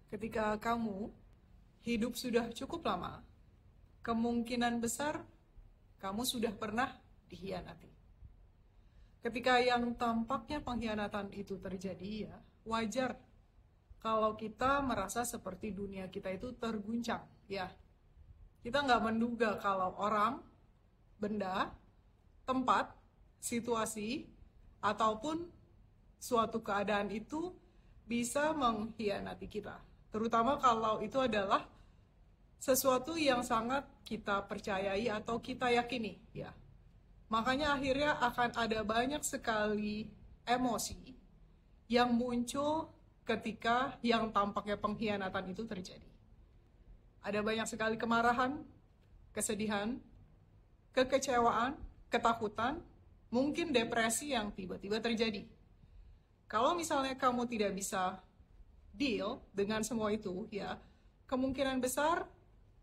Ketika kamu hidup sudah cukup lama, kemungkinan besar kamu sudah pernah dikhianati. Ketika yang tampaknya pengkhianatan itu terjadi, ya wajar kalau kita merasa seperti dunia kita itu terguncang. Ya, kita nggak menduga kalau orang, benda, tempat, situasi, ataupun suatu keadaan itu bisa mengkhianati kita. Terutama kalau itu adalah sesuatu yang sangat kita percayai atau kita yakini, ya. Makanya akhirnya akan ada banyak sekali emosi yang muncul ketika yang tampaknya pengkhianatan itu terjadi. Ada banyak sekali kemarahan, kesedihan, kekecewaan, ketakutan, mungkin depresi yang tiba-tiba terjadi. Kalau misalnya kamu tidak bisa deal dengan semua itu, ya, kemungkinan besar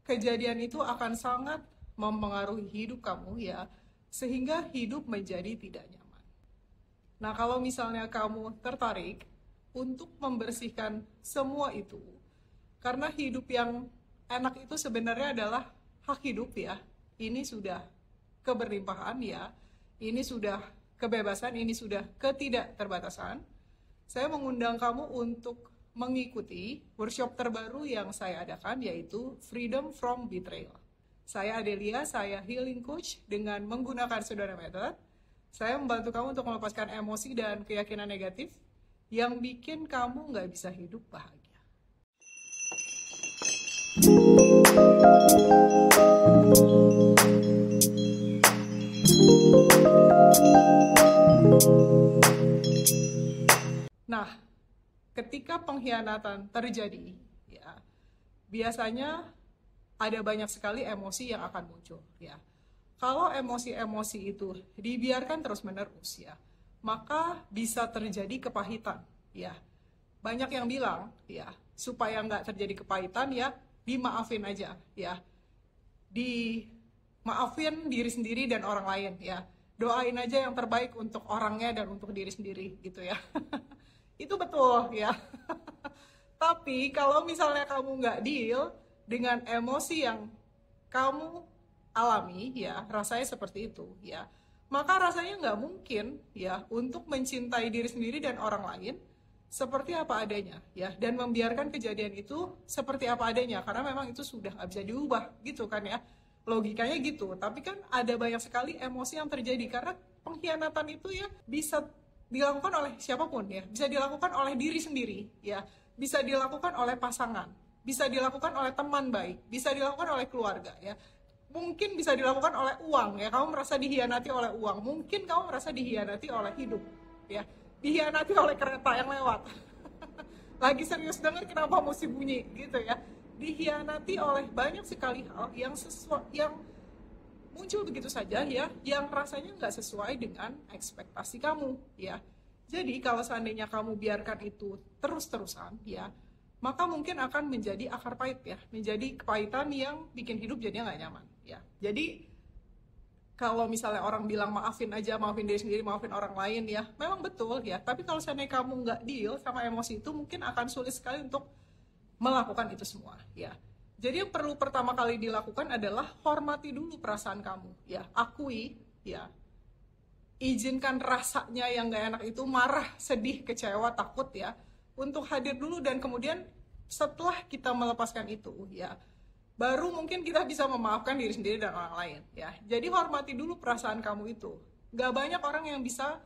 kejadian itu akan sangat mempengaruhi hidup kamu, ya, sehingga hidup menjadi tidak nyaman. Nah, kalau misalnya kamu tertarik untuk membersihkan semua itu, karena hidup yang enak itu sebenarnya adalah hak hidup, ya. Ini sudah keberlimpahan, ya. Ini sudah kebebasan, ini sudah ketidakterbatasan. Saya mengundang kamu untuk mengikuti workshop terbaru yang saya adakan, yaitu Freedom from Betrayal. Saya Adelia, saya healing coach dengan menggunakan Sedona Method. Saya membantu kamu untuk melepaskan emosi dan keyakinan negatif yang bikin kamu nggak bisa hidup bahagia. Nah, ketika pengkhianatan terjadi, ya, biasanya ada banyak sekali emosi yang akan muncul, ya. Kalau emosi-emosi itu dibiarkan terus-menerus, ya, maka bisa terjadi kepahitan, ya. Banyak yang bilang, ya, supaya nggak terjadi kepahitan, ya, dimaafin aja, ya. Dimaafin diri sendiri dan orang lain, ya. Doain aja yang terbaik untuk orangnya dan untuk diri sendiri, gitu ya. Itu betul, ya. Tapi kalau misalnya kamu nggak deal dengan emosi yang kamu alami, ya, rasanya seperti itu, ya, maka rasanya nggak mungkin, ya, untuk mencintai diri sendiri dan orang lain seperti apa adanya, ya, dan membiarkan kejadian itu seperti apa adanya, karena memang itu sudah nggak bisa diubah, gitu kan, ya, logikanya gitu. Tapi kan ada banyak sekali emosi yang terjadi karena pengkhianatan itu, ya, bisa dilakukan oleh siapapun, ya, bisa dilakukan oleh diri sendiri, ya, bisa dilakukan oleh pasangan, bisa dilakukan oleh teman baik, bisa dilakukan oleh keluarga, ya, mungkin bisa dilakukan oleh uang, ya, kamu merasa dihianati oleh uang, mungkin kamu merasa dihianati oleh hidup, ya, dihianati oleh kereta yang lewat. Lagi serius dengar kenapa mesti bunyi, gitu ya, dihianati oleh banyak sekali hal yang muncul begitu saja, ya, yang rasanya nggak sesuai dengan ekspektasi kamu, ya. Jadi kalau seandainya kamu biarkan itu terus-terusan, ya, maka mungkin akan menjadi akar pahit, ya, menjadi kepahitan yang bikin hidup jadinya nggak nyaman, ya. Jadi kalau misalnya orang bilang maafin aja, maafin diri sendiri, maafin orang lain, ya, memang betul, ya. Tapi kalau seandainya kamu nggak deal sama emosi itu, mungkin akan sulit sekali untuk melakukan itu semua, ya. Jadi yang perlu pertama kali dilakukan adalah hormati dulu perasaan kamu, ya, akui, ya, izinkan rasanya yang gak enak itu, marah, sedih, kecewa, takut, ya, untuk hadir dulu, dan kemudian setelah kita melepaskan itu, ya, baru mungkin kita bisa memaafkan diri sendiri dan orang lain, ya. Jadi hormati dulu perasaan kamu itu. Gak banyak orang yang bisa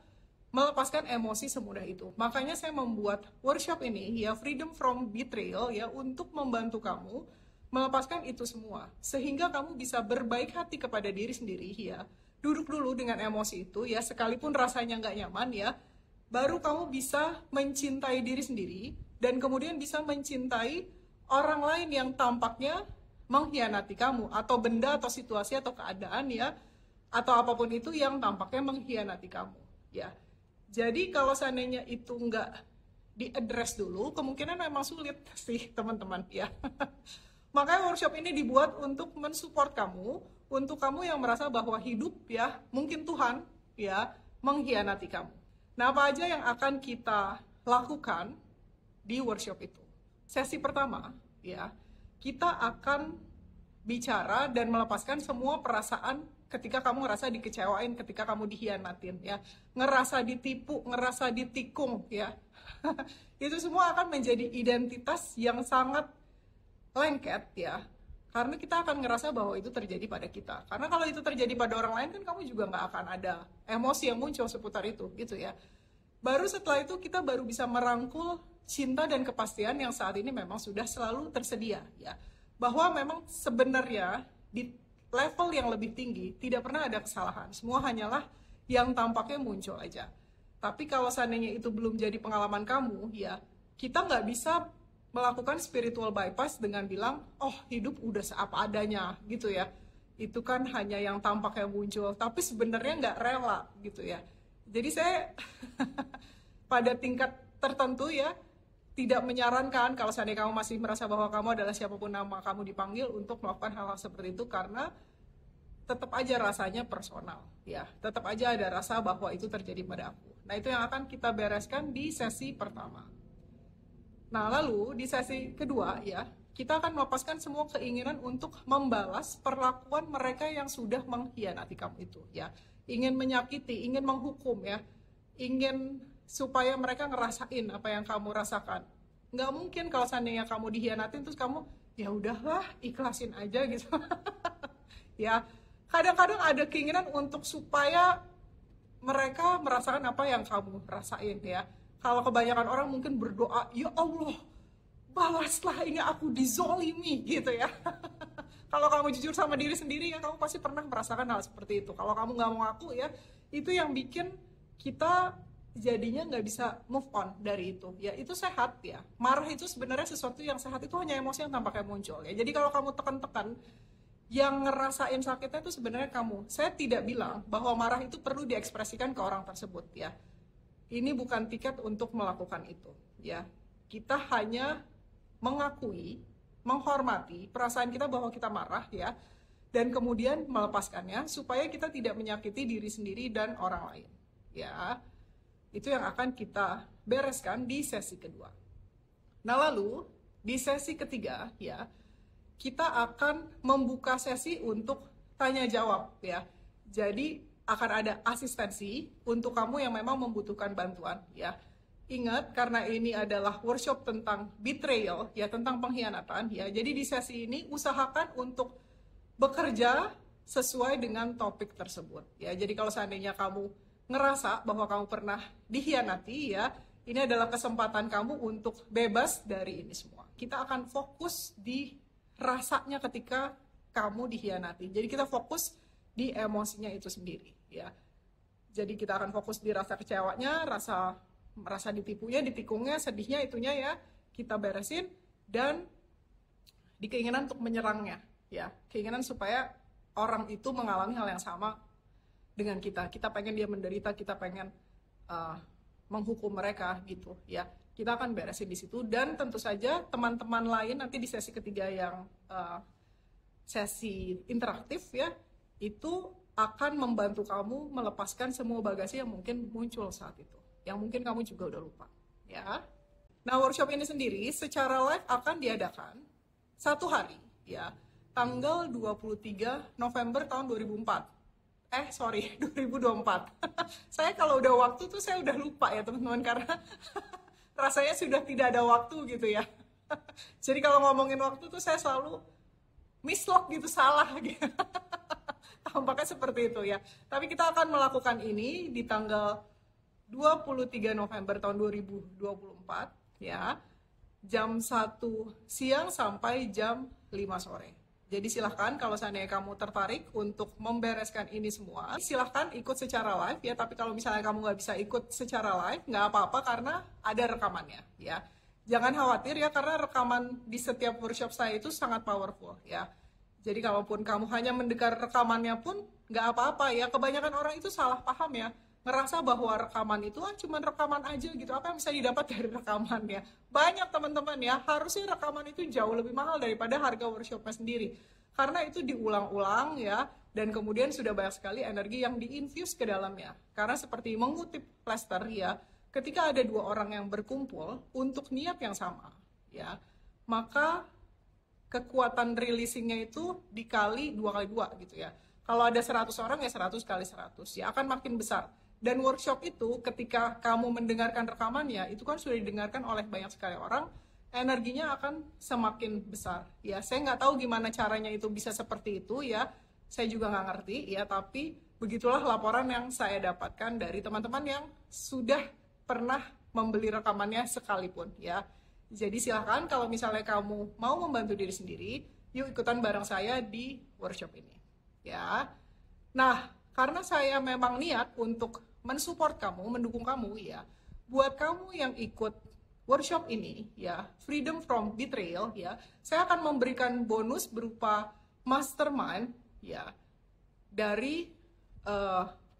melepaskan emosi semudah itu. Makanya saya membuat workshop ini, ya, Freedom from Betrayal, ya, untuk membantu kamu melepaskan itu semua, sehingga kamu bisa berbaik hati kepada diri sendiri, ya. Duduk dulu dengan emosi itu, ya, sekalipun rasanya nggak nyaman, ya, baru kamu bisa mencintai diri sendiri, dan kemudian bisa mencintai orang lain yang tampaknya mengkhianati kamu, atau benda, atau situasi, atau keadaan, ya, atau apapun itu yang tampaknya mengkhianati kamu, ya. Jadi kalau seandainya itu nggak diadres dulu, kemungkinan memang sulit sih, teman-teman, ya. Makanya workshop ini dibuat untuk mensupport kamu, untuk kamu yang merasa bahwa hidup, ya, mungkin Tuhan, ya, mengkhianati kamu. Nah, apa aja yang akan kita lakukan di workshop itu? sesi pertama, ya, kita akan bicara dan melepaskan semua perasaan ketika kamu ngerasa dikecewain, ketika kamu dihianatin, ya, ngerasa ditipu, ngerasa ditikung, ya. Itu semua akan menjadi identitas yang sangat lengket, ya, karena kita akan ngerasa bahwa itu terjadi pada kita. Karena kalau itu terjadi pada orang lain kan kamu juga nggak akan ada emosi yang muncul seputar itu, gitu ya. Baru setelah itu kita baru bisa merangkul cinta dan kepastian yang saat ini memang sudah selalu tersedia, ya. Bahwa memang sebenarnya di level yang lebih tinggi tidak pernah ada kesalahan. Semua hanyalah yang tampaknya muncul aja. Tapi kalau seandainya itu belum jadi pengalaman kamu, ya, kita nggak bisa melakukan spiritual bypass dengan bilang, oh hidup udah seapa adanya, gitu ya. Itu kan hanya yang tampaknya muncul, tapi sebenarnya nggak rela, gitu ya. Jadi saya pada tingkat tertentu, ya, tidak menyarankan kalau seandainya kamu masih merasa bahwa kamu adalah siapapun nama kamu dipanggil untuk melakukan hal-hal seperti itu, karena tetap aja rasanya personal, ya. Tetap aja ada rasa bahwa itu terjadi pada aku. Nah, itu yang akan kita bereskan di sesi pertama. Nah, lalu di sesi kedua, ya, kita akan melepaskan semua keinginan untuk membalas perlakuan mereka yang sudah mengkhianati kamu itu, ya. Ingin menyakiti, ingin menghukum, ya. Ingin supaya mereka ngerasain apa yang kamu rasakan. Nggak mungkin kalau seandainya kamu dihianatin terus kamu, ya udahlah, ikhlasin aja gitu. Ya, kadang-kadang ada keinginan untuk supaya mereka merasakan apa yang kamu rasain, ya. Kalau kebanyakan orang mungkin berdoa, ya Allah, balaslah ini aku dizolimi, gitu ya. Kalau kamu jujur sama diri sendiri, ya kamu pasti pernah merasakan hal seperti itu. Kalau kamu nggak mau ngaku, ya, itu yang bikin kita jadinya nggak bisa move on dari itu, ya. Itu sehat, ya. Marah itu sebenarnya sesuatu yang sehat, itu hanya emosi yang tampaknya muncul, ya. Jadi kalau kamu tekan-tekan, yang ngerasain sakitnya itu sebenarnya kamu. Saya tidak bilang bahwa marah itu perlu diekspresikan ke orang tersebut, ya. Ini bukan tiket untuk melakukan itu, ya. Kita hanya mengakui, menghormati perasaan kita bahwa kita marah, ya, dan kemudian melepaskannya supaya kita tidak menyakiti diri sendiri dan orang lain, ya. Itu yang akan kita bereskan di sesi kedua. Nah, lalu di sesi ketiga, ya, kita akan membuka sesi untuk tanya jawab, ya. Jadi akan ada asistensi untuk kamu yang memang membutuhkan bantuan, ya. Ingat, karena ini adalah workshop tentang betrayal, ya, tentang pengkhianatan, ya. Jadi di sesi ini usahakan untuk bekerja sesuai dengan topik tersebut, ya. Jadi kalau seandainya kamu ngerasa bahwa kamu pernah dihianati, ya, ini adalah kesempatan kamu untuk bebas dari ini semua. Kita akan fokus di rasanya ketika kamu dihianati. Jadi kita fokus di emosinya itu sendiri, ya. Jadi kita akan fokus di rasa kecewanya, rasa merasa ditipunya, ditikungnya, sedihnya, itunya, ya, kita beresin, dan di keinginan untuk menyerangnya, ya. Keinginan supaya orang itu mengalami hal yang sama dengan kita. Kita pengen dia menderita, kita pengen menghukum mereka, gitu, ya. Kita akan beresin di situ, dan tentu saja teman-teman lain nanti di sesi ketiga yang sesi interaktif, ya, itu akan membantu kamu melepaskan semua bagasi yang mungkin muncul saat itu, yang mungkin kamu juga udah lupa, ya. Nah, workshop ini sendiri secara live akan diadakan 1 hari, ya, tanggal 23 November tahun 2024. Saya kalau udah waktu tuh saya udah lupa, ya teman-teman, karena rasanya sudah tidak ada waktu, gitu ya. Jadi kalau ngomongin waktu tuh saya selalu mislock gitu, salah gitu. Tampaknya seperti itu, ya. Tapi kita akan melakukan ini di tanggal 23 November tahun 2024, ya. Jam 1 siang sampai jam 5 sore. Jadi silahkan kalau seandainya kamu tertarik untuk membereskan ini semua, silahkan ikut secara live, ya. Tapi kalau misalnya kamu nggak bisa ikut secara live, nggak apa-apa karena ada rekamannya, ya. Jangan khawatir, ya, karena rekaman di setiap workshop saya itu sangat powerful, ya. Jadi kalaupun kamu hanya mendengar rekamannya pun nggak apa-apa, ya. Kebanyakan orang itu salah paham, ya. Ngerasa bahwa rekaman itu cuma rekaman aja gitu. Apa yang bisa didapat dari rekamannya? Banyak teman-teman, ya. Harusnya rekaman itu jauh lebih mahal daripada harga workshopnya sendiri. Karena itu diulang-ulang, ya. Dan kemudian sudah banyak sekali energi yang diinfuse ke dalamnya. Karena seperti mengutip Lester, ya, ketika ada 2 orang yang berkumpul untuk niat yang sama, ya, maka kekuatan releasingnya itu dikali 2 kali 2 gitu ya. Kalau ada 100 orang ya 100 kali 100 ya akan makin besar. Dan workshop itu ketika kamu mendengarkan rekamannya itu kan sudah didengarkan oleh banyak sekali orang, energinya akan semakin besar. Ya, saya nggak tahu gimana caranya itu bisa seperti itu ya. Saya juga nggak ngerti ya, tapi begitulah laporan yang saya dapatkan dari teman-teman yang sudah pernah membeli rekamannya sekalipun ya. Jadi silahkan kalau misalnya kamu mau membantu diri sendiri, yuk ikutan bareng saya di workshop ini ya. Nah, karena saya memang niat untuk mensupport kamu, mendukung kamu ya, buat kamu yang ikut workshop ini ya, Freedom from Betrayal ya, saya akan memberikan bonus berupa mastermind ya dari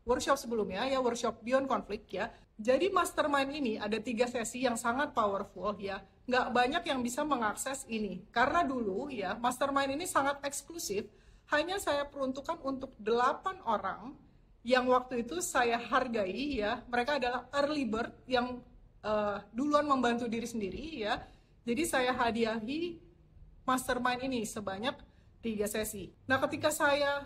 workshop sebelumnya ya, workshop Beyond Conflict ya. Jadi mastermind ini ada 3 sesi yang sangat powerful ya. Nggak banyak yang bisa mengakses ini. Karena dulu ya, mastermind ini sangat eksklusif. Hanya saya peruntukkan untuk 8 orang yang waktu itu saya hargai ya. Mereka adalah early bird yang duluan membantu diri sendiri ya. Jadi saya hadiahi mastermind ini sebanyak 3 sesi. Nah, ketika saya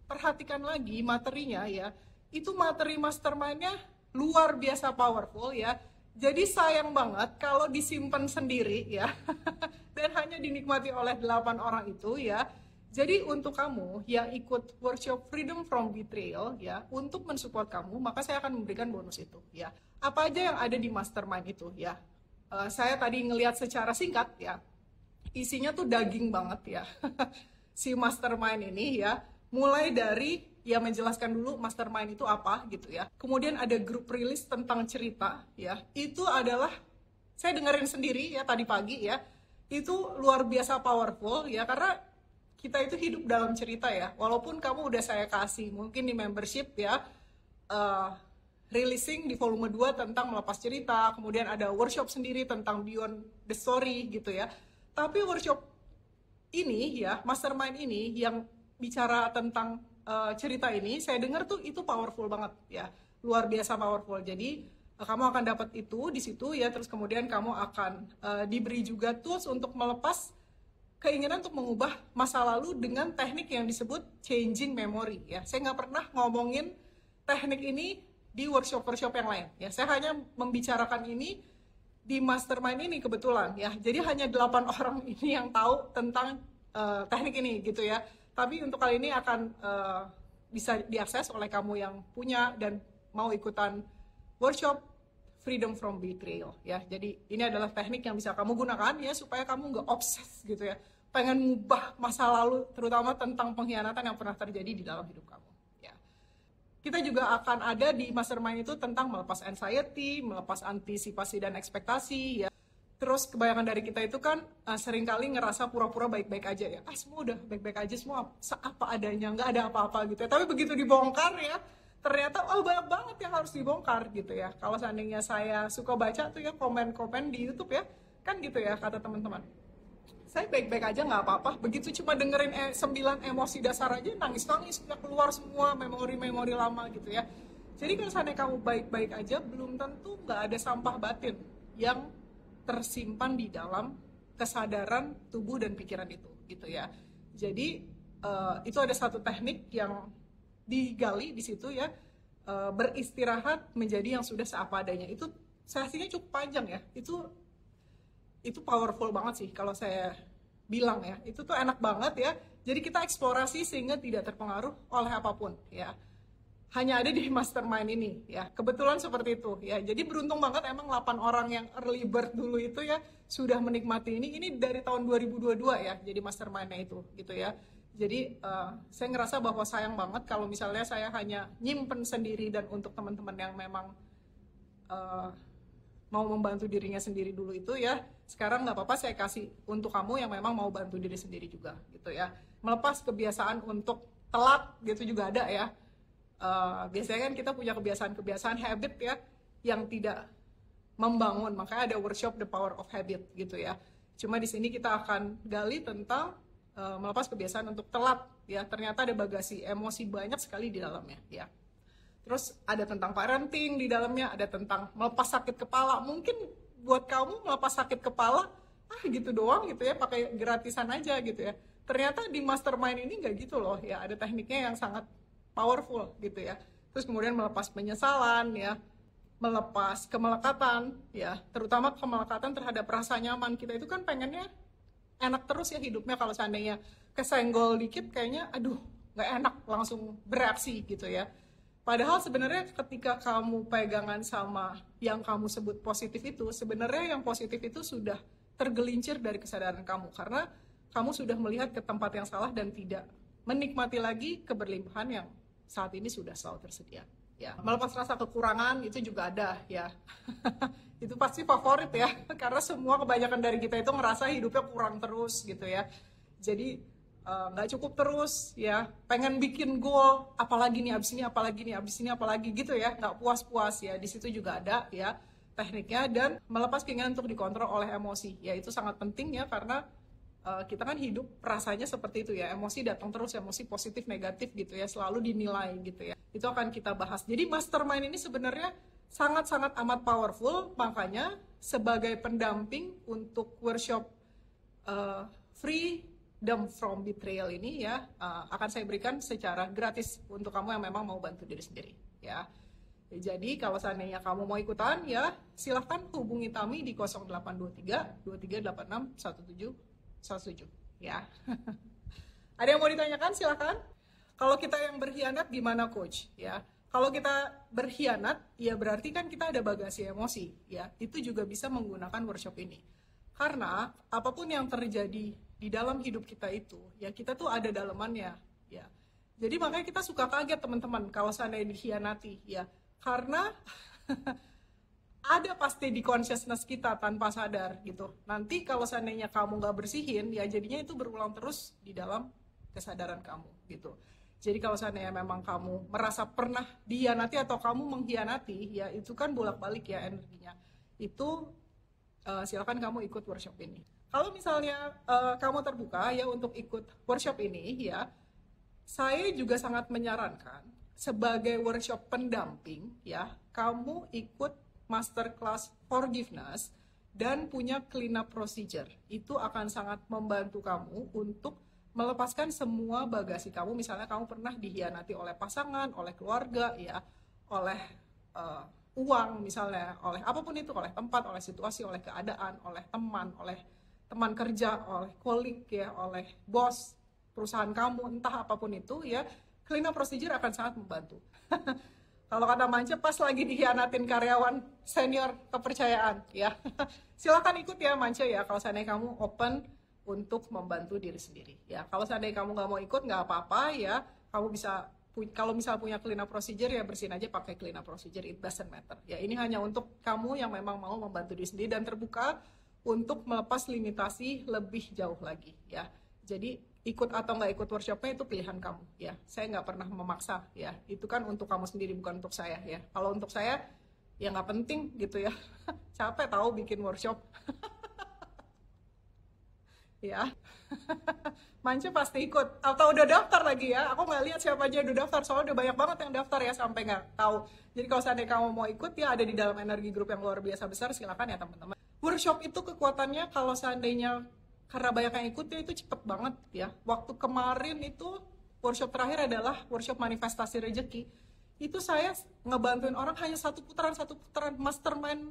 perhatikan lagi materinya ya, itu materi mastermind-nya luar biasa powerful ya. Jadi sayang banget kalau disimpan sendiri ya dan hanya dinikmati oleh 8 orang itu ya. Jadi untuk kamu yang ikut workshop Freedom from Betrayal ya, untuk mensupport kamu, maka saya akan memberikan bonus itu ya. Apa aja yang ada di mastermind itu ya? Saya tadi ngelihat secara singkat ya, isinya tuh daging banget ya. Si mastermind ini ya, mulai dari ya menjelaskan dulu mastermind itu apa gitu ya. Kemudian ada grup rilis tentang cerita ya. Itu adalah saya dengerin sendiri ya tadi pagi ya. Itu luar biasa powerful ya, karena kita itu hidup dalam cerita ya. Walaupun kamu udah saya kasih mungkin di membership ya, releasing di volume 2 tentang melepas cerita, kemudian ada workshop sendiri tentang Beyond the Story gitu ya. Tapi workshop ini ya, mastermind ini yang bicara tentang cerita ini, saya dengar tuh itu powerful banget ya, luar biasa powerful. Jadi kamu akan dapat itu di situ ya, terus kemudian kamu akan diberi juga tools untuk melepas keinginan untuk mengubah masa lalu dengan teknik yang disebut changing memory ya. Saya nggak pernah ngomongin teknik ini di workshop-workshop yang lain ya. Saya hanya membicarakan ini di mastermind ini kebetulan ya. Jadi hanya 8 orang ini yang tahu tentang teknik ini gitu ya. Tapi untuk kali ini akan bisa diakses oleh kamu yang punya dan mau ikutan workshop Freedom from Betrayal ya. Jadi ini adalah teknik yang bisa kamu gunakan ya, supaya kamu nggak obses gitu ya, pengen ngubah masa lalu, terutama tentang pengkhianatan yang pernah terjadi di dalam hidup kamu ya. Kita juga akan ada di mastermind itu tentang melepas anxiety, melepas antisipasi dan ekspektasi ya. Terus kebanyakan dari kita itu kan seringkali ngerasa pura-pura baik-baik aja ya. Semua udah baik-baik aja, semua apa adanya, nggak ada apa-apa gitu ya. Tapi begitu dibongkar ya, ternyata banyak banget yang harus dibongkar gitu ya. Kalau seandainya saya suka baca tuh ya komen-komen di YouTube ya, kan gitu ya kata teman-teman. Saya baik-baik aja nggak apa-apa. Begitu cuma dengerin 9 emosi dasar aja, nangis-nangis, udah keluar semua memori-memori lama gitu ya. Jadi kalau seandainya kamu baik-baik aja, belum tentu nggak ada sampah batin yang tersimpan di dalam kesadaran tubuh dan pikiran itu gitu ya. Jadi itu ada satu teknik yang digali di situ ya, beristirahat menjadi yang sudah seapa adanya. Itu sesinya cukup panjang ya. Itu powerful banget sih kalau saya bilang ya. Itu tuh enak banget ya. Jadi kita eksplorasi sehingga tidak terpengaruh oleh apapun ya. Hanya ada di mastermind ini ya. Kebetulan seperti itu ya. Jadi beruntung banget emang 8 orang yang early bird dulu itu ya sudah menikmati ini. Ini dari tahun 2022 ya. Jadi mastermind-nya itu gitu ya. Jadi saya ngerasa bahwa sayang banget kalau misalnya saya hanya nyimpen sendiri, dan untuk teman-teman yang memang mau membantu dirinya sendiri dulu itu ya, sekarang nggak apa-apa saya kasih untuk kamu yang memang mau bantu diri sendiri juga gitu ya. Melepas kebiasaan untuk telat gitu juga ada ya. Biasanya kan kita punya kebiasaan habit ya yang tidak membangun, makanya ada workshop The Power of Habit gitu ya. Cuma di sini kita akan gali tentang melepas kebiasaan untuk telat ya. Ternyata ada bagasi emosi banyak sekali di dalamnya ya. Terus ada tentang parenting di dalamnya, ada tentang melepas sakit kepala. Mungkin buat kamu melepas sakit kepala gitu doang gitu ya, pakai gratisan aja gitu ya. Ternyata di mastermind ini nggak gitu loh ya, ada tekniknya yang sangat powerful gitu ya. Terus kemudian melepas penyesalan ya, melepas kemelekatan ya, terutama kemelekatan terhadap rasa nyaman. Kita itu kan pengennya enak terus ya hidupnya, kalau seandainya kesenggol dikit kayaknya aduh nggak enak, langsung bereaksi gitu ya. Padahal sebenarnya ketika kamu pegangan sama yang kamu sebut positif itu, sebenarnya yang positif itu sudah tergelincir dari kesadaran kamu, karena kamu sudah melihat ke tempat yang salah dan tidak menikmati lagi keberlimpahan yang saat ini sudah selalu tersedia. Ya, melepas rasa kekurangan itu juga ada ya. Itu pasti favorit ya, karena semua kebanyakan dari kita itu ngerasa hidupnya kurang terus gitu ya. Jadi nggak cukup terus ya, pengen bikin goal, apalagi nih abis ini, apalagi nih abis ini, apalagi gitu ya, nggak puas-puas ya. Di situ juga ada ya tekniknya. Dan melepas keinginan untuk dikontrol oleh emosi ya, itu sangat penting ya, karena kita kan hidup rasanya seperti itu ya, emosi datang terus, emosi positif negatif gitu ya, selalu dinilai gitu ya. Itu akan kita bahas. Jadi mastermind ini sebenarnya sangat-sangat amat powerful, makanya sebagai pendamping untuk workshop Freedom from Betrayal ini ya, akan saya berikan secara gratis untuk kamu yang memang mau bantu diri sendiri ya. Jadi kalau seandainya kamu mau ikutan ya, silahkan hubungi Tami di 0823 2386 17 ya. Ada yang mau ditanyakan? Silahkan. Kalau kita yang berkhianat gimana coach? Ya, kalau kita berkhianat ya berarti kan kita ada bagasi emosi ya. Itu juga bisa menggunakan workshop ini. Karena apapun yang terjadi di dalam hidup kita itu ya, kita tuh ada dalemannya ya. Jadi makanya kita suka kaget teman-teman kalau seandainya dikhianati ya. Karena ada pasti di consciousness kita tanpa sadar gitu. Nanti kalau seandainya kamu nggak bersihin, ya jadinya itu berulang terus di dalam kesadaran kamu gitu. Jadi kalau seandainya memang kamu merasa pernah dikhianati atau kamu mengkhianati, ya itu kan bolak-balik ya energinya. Itu silakan kamu ikut workshop ini. Kalau misalnya kamu terbuka ya untuk ikut workshop ini ya, saya juga sangat menyarankan sebagai workshop pendamping ya, kamu ikut masterclass forgiveness dan punya clean up procedure. Itu akan sangat membantu kamu untuk melepaskan semua bagasi kamu. Misalnya kamu pernah dikhianati oleh pasangan, oleh keluarga ya, oleh uang misalnya, oleh apapun itu, oleh tempat, oleh situasi, oleh keadaan, oleh teman kerja, oleh kolik ya, oleh bos perusahaan kamu, entah apapun itu ya, clean up procedure akan sangat membantu. Kalau kata Mance, pas lagi dikhianatin karyawan senior kepercayaan ya. Silakan ikut ya Mance ya, kalau seandainya kamu open untuk membantu diri sendiri ya. Kalau seandainya kamu nggak mau ikut nggak apa-apa ya, kamu bisa, kalau misal punya clean up procedure ya bersihin aja pakai clean up procedure, it doesn't matter ya. Ini hanya untuk kamu yang memang mau membantu diri sendiri dan terbuka untuk melepas limitasi lebih jauh lagi ya. Jadi ikut atau nggak ikut workshopnya itu pilihan kamu ya. Saya nggak pernah memaksa ya. Itu kan untuk kamu sendiri, bukan untuk saya ya. Kalau untuk saya ya nggak penting gitu ya. Capek tahu bikin workshop. Ya. Mance pasti ikut atau udah daftar lagi ya. Aku nggak lihat siapa aja udah daftar, soalnya udah banyak banget yang daftar ya, sampai nggak tahu. Jadi kalau seandainya kamu mau ikut ya, ada di dalam energi grup yang luar biasa besar, silakan ya teman-teman. Workshop itu kekuatannya kalau seandainya karena banyak yang ikut ya, itu cepet banget ya. Waktu kemarin itu workshop terakhir adalah workshop manifestasi rezeki. Itu saya ngebantuin orang hanya satu putaran mastermind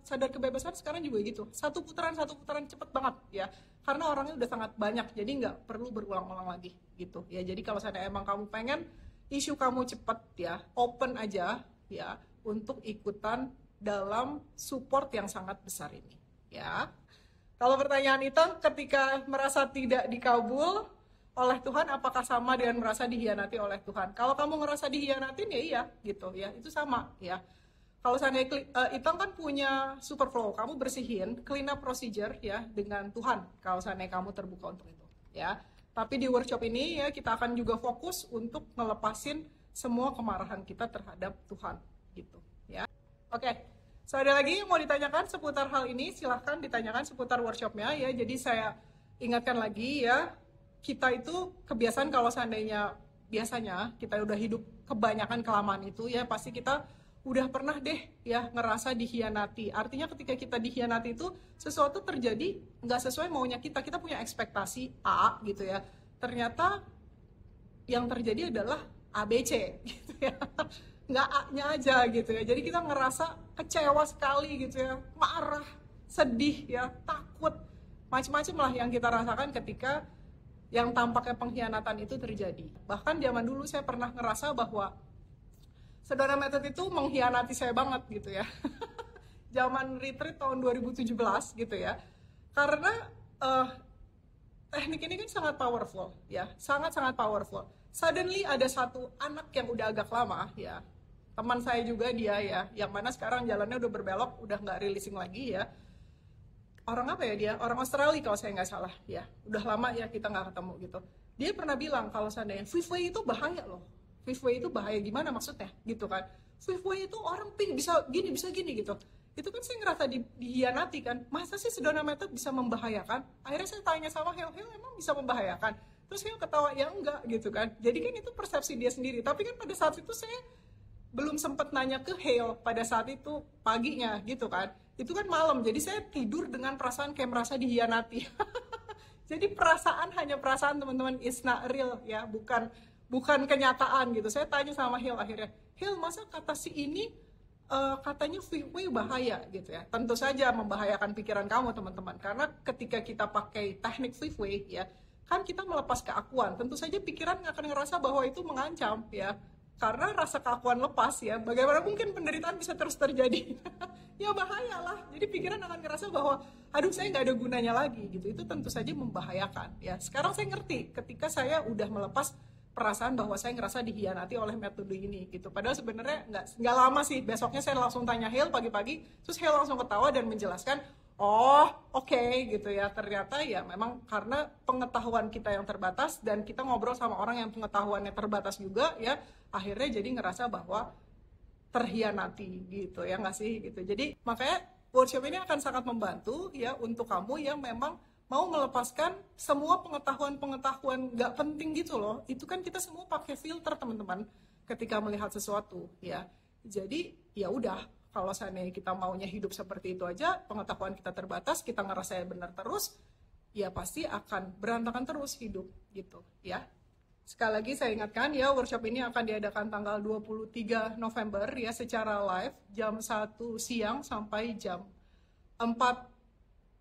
sadar kebebasan sekarang juga gitu. Satu putaran cepet banget ya. Karena orangnya udah sangat banyak, jadi nggak perlu berulang-ulang lagi gitu ya. Jadi kalau saya emang kamu pengen isu kamu cepet ya, open aja ya untuk ikutan dalam support yang sangat besar ini ya. Kalau pertanyaan itu, ketika merasa tidak dikabul oleh Tuhan, apakah sama dengan merasa dikhianati oleh Tuhan? Kalau kamu ngerasa dikhianatin ya iya gitu ya, itu sama ya. Kalau seandainya Itang kan punya super flow, kamu bersihin clean up procedure ya dengan Tuhan. Kalau seandainya kamu terbuka untuk itu ya. Tapi di workshop ini ya kita akan juga fokus untuk ngelepasin semua kemarahan kita terhadap Tuhan gitu ya. Oke. So, ada lagi yang mau ditanyakan seputar hal ini, silahkan ditanyakan seputar workshopnya ya. Jadi saya ingatkan lagi ya, kita itu kebiasaan kalau seandainya biasanya kita udah hidup kebanyakan kelamaan itu ya, pasti kita udah pernah deh ya ngerasa dikhianati. Artinya ketika kita dikhianati itu sesuatu terjadi nggak sesuai maunya kita punya ekspektasi A gitu ya, ternyata yang terjadi adalah ABC gitu ya, nggak A-nya aja gitu ya. Jadi kita ngerasa kecewa sekali gitu ya, marah, sedih ya, takut, macam-macam lah yang kita rasakan ketika yang tampaknya pengkhianatan itu terjadi. Bahkan zaman dulu saya pernah ngerasa bahwa Sedona Method itu mengkhianati saya banget gitu ya. Zaman retreat tahun 2017 gitu ya. Karena teknik ini kan sangat powerful ya, sangat-sangat powerful. Suddenly ada satu anak yang udah agak lama ya, teman saya juga dia ya, yang mana sekarang jalannya udah berbelok, udah nggak releasing lagi ya. Orang apa ya dia? Orang Australia kalau saya nggak salah ya. Udah lama ya kita nggak ketemu gitu. Dia pernah bilang kalau seandainya fifth way itu bahaya loh. Fifth way itu bahaya gimana maksudnya gitu kan. Fifth way itu orang bisa gini gitu. Itu kan saya ngerasa dihianati kan. Masa sih Sedona Method bisa membahayakan? Akhirnya saya tanya sama Hale emang bisa membahayakan? Terus Hale ketawa ya enggak gitu kan. Jadi kan itu persepsi dia sendiri. Tapi kan pada saat itu saya belum sempat nanya ke Hale pada saat itu paginya gitu kan. Itu kan malam, jadi saya tidur dengan perasaan kayak merasa dihianati. Jadi perasaan hanya perasaan teman-teman, is not real ya, bukan kenyataan gitu. Saya tanya sama Hale akhirnya, Hale masa kata si ini katanya fifth way bahaya gitu ya. Tentu saja membahayakan pikiran kamu teman-teman, karena ketika kita pakai teknik fifth way ya, kan kita melepas keakuan. Tentu saja pikiran akan ngerasa bahwa itu mengancam ya. Karena rasa keakuan lepas ya, bagaimana mungkin penderitaan bisa terus terjadi? Ya bahayalah. Jadi pikiran akan ngerasa bahwa, aduh saya nggak ada gunanya lagi gitu. Itu tentu saja membahayakan ya. Sekarang saya ngerti ketika saya udah melepas perasaan bahwa saya ngerasa dihianati oleh metode ini gitu. Padahal sebenarnya nggak lama sih. Besoknya saya langsung tanya Hale pagi-pagi, terus Hale langsung ketawa dan menjelaskan, oh oke gitu ya, ternyata ya memang karena pengetahuan kita yang terbatas dan kita ngobrol sama orang yang pengetahuannya terbatas juga ya, akhirnya jadi ngerasa bahwa terhianati gitu ya nggak sih gitu. Jadi makanya workshop ini akan sangat membantu ya untuk kamu yang memang mau melepaskan semua pengetahuan nggak penting gitu loh. Itu kan kita semua pakai filter teman-teman ketika melihat sesuatu ya. Jadi ya udah, kalau seandainya kita maunya hidup seperti itu aja, pengetahuan kita terbatas, kita ngerasa benar terus, ya pasti akan berantakan terus hidup gitu ya. Sekali lagi saya ingatkan ya, workshop ini akan diadakan tanggal 23 November ya secara live jam 1 siang sampai jam 5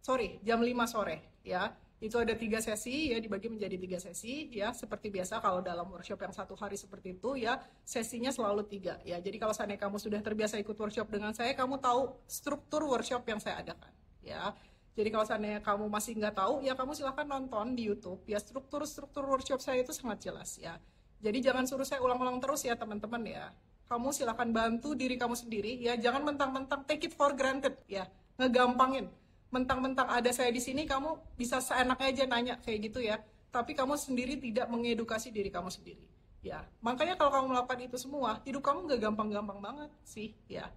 sore ya. Itu ada 3 sesi ya, dibagi menjadi 3 sesi ya, seperti biasa kalau dalam workshop yang 1 hari seperti itu ya, sesinya selalu 3 ya. Jadi kalau seandainya kamu sudah terbiasa ikut workshop dengan saya, kamu tahu struktur workshop yang saya adakan ya. Jadi kalau seandainya kamu masih nggak tahu ya, kamu silahkan nonton di YouTube ya, struktur workshop saya itu sangat jelas ya. Jadi jangan suruh saya ulang-ulang terus ya teman-teman ya. Kamu silahkan bantu diri kamu sendiri ya, jangan mentang-mentang take it for granted ya, ngegampangin. Mentang-mentang ada saya di sini, kamu bisa seenaknya aja nanya kayak gitu ya. Tapi kamu sendiri tidak mengedukasi diri kamu sendiri. Ya, makanya kalau kamu melakukan itu semua, hidup kamu nggak gampang-gampang banget sih, ya.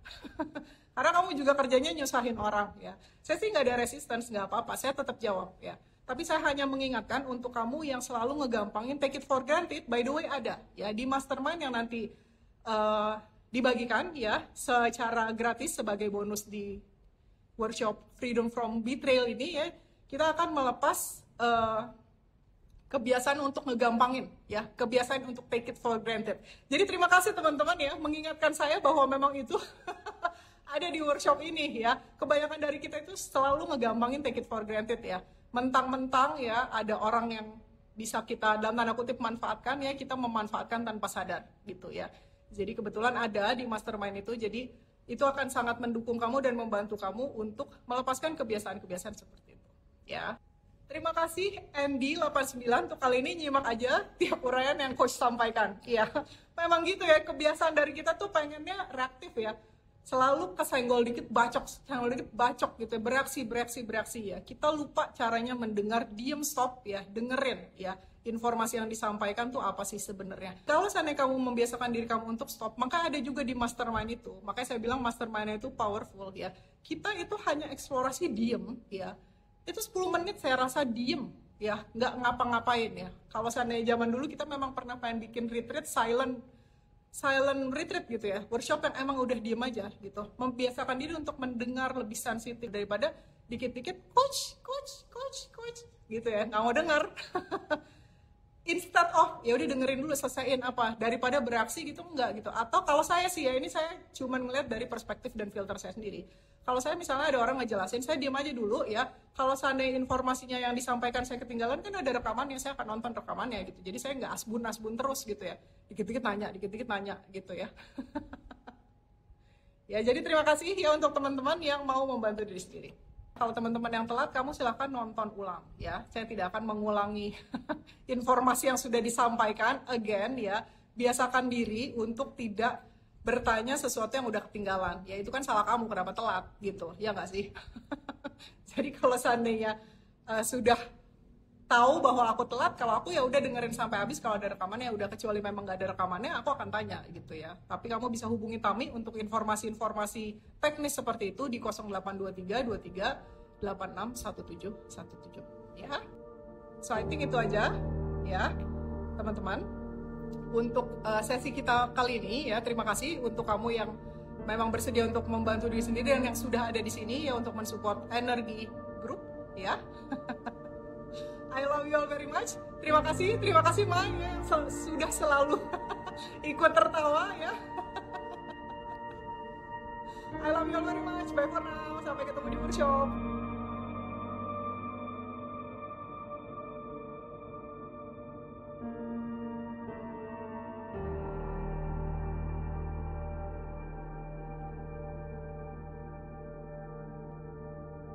Karena kamu juga kerjanya nyusahin orang, ya. Saya sih nggak ada resistance, nggak apa-apa, saya tetap jawab, ya. Tapi saya hanya mengingatkan untuk kamu yang selalu ngegampangin, take it for granted, by the way ada, ya, di mastermind yang nanti dibagikan, ya, secara gratis sebagai bonus di workshop Freedom from Betrayal ini, ya, kita akan melepas kebiasaan untuk ngegampangin ya, kebiasaan untuk take it for granted. Jadi terima kasih teman-teman ya mengingatkan saya bahwa memang itu ada di workshop ini ya. Kebanyakan dari kita itu selalu ngegampangin take it for granted ya. Mentang-mentang ya ada orang yang bisa kita dalam tanda kutip manfaatkan ya, kita memanfaatkan tanpa sadar gitu ya. Jadi kebetulan ada di mastermind itu, jadi itu akan sangat mendukung kamu dan membantu kamu untuk melepaskan kebiasaan-kebiasaan seperti itu ya. Terima kasih Andy89 untuk kali ini nyimak aja tiap uraian yang coach sampaikan. Iya, memang gitu ya, kebiasaan dari kita tuh pengennya reaktif ya. Selalu kesenggol dikit bacok, senggol dikit bacok gitu ya, bereaksi ya. Kita lupa caranya mendengar, diem, stop ya, dengerin ya. Informasi yang disampaikan tuh apa sih sebenarnya. Kalau seandainya kamu membiasakan diri kamu untuk stop, maka ada juga di mastermind itu. Makanya saya bilang mastermind itu powerful ya. Kita itu hanya eksplorasi diem ya. Itu 10 menit saya rasa diem ya, nggak ngapa-ngapain ya. Kalau seandainya zaman dulu kita memang pernah pengen bikin retreat silent silent retreat gitu ya, workshop yang emang udah diem aja gitu, membiasakan diri untuk mendengar lebih sensitif daripada dikit-dikit coach gitu ya, nggak mau dengar. Instead of ya udah dengerin dulu, selesaiin apa, daripada bereaksi gitu, enggak gitu. Atau kalau saya sih ya, ini saya cuman ngeliat dari perspektif dan filter saya sendiri. Kalau saya misalnya ada orang ngejelasin, saya diam aja dulu ya. Kalau seandainya informasinya yang disampaikan saya ketinggalan, kan ada rekamannya, saya akan nonton rekamannya gitu. Jadi saya nggak asbun terus gitu ya. Dikit-dikit nanya gitu ya. Ya, jadi terima kasih ya untuk teman-teman yang mau membantu diri sendiri. Kalau teman-teman yang telat, kamu silahkan nonton ulang ya. Saya tidak akan mengulangi informasi yang sudah disampaikan again ya. Biasakan diri untuk tidak bertanya sesuatu yang udah ketinggalan. Ya itu kan salah kamu, kenapa telat gitu. Ya nggak sih? Jadi kalau seandainya sudah tahu bahwa aku telat, kalau aku ya udah dengerin sampai habis, kalau ada rekamannya ya udah, kecuali memang nggak ada rekamannya, aku akan tanya gitu ya. Tapi kamu bisa hubungi Tami untuk informasi-informasi teknis seperti itu di 0823 23 86 1717 ya. So I think itu aja ya teman-teman untuk sesi kita kali ini ya. Terima kasih untuk kamu yang memang bersedia untuk membantu diri sendiri dan yang sudah ada di sini ya untuk mensupport energi grup ya. I love you all very much. Terima kasih Ma yang sudah selalu ikut tertawa ya. I love you all very much. Bye for now. Sampai ketemu di workshop.